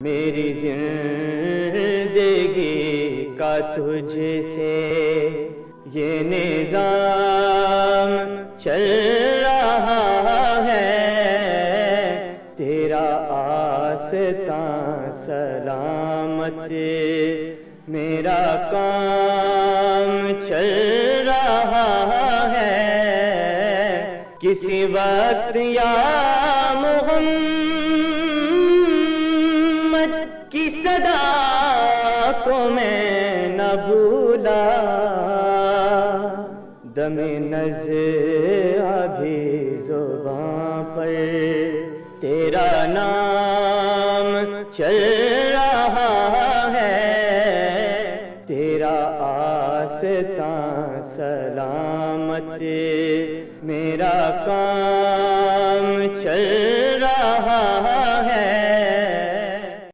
میری زندگی کا تجھ سے یہ نظام چل رہا ہے، تیرا آستاں سلامت میرا کام چل رہا ہے۔ کسی وقت یا محمد کی صدا کو میں نہ بھولا، دم نزع ابھی زباں پر تیرا نام چل رہا ہے، تیرا آستاں سلامت میرا کام چل رہا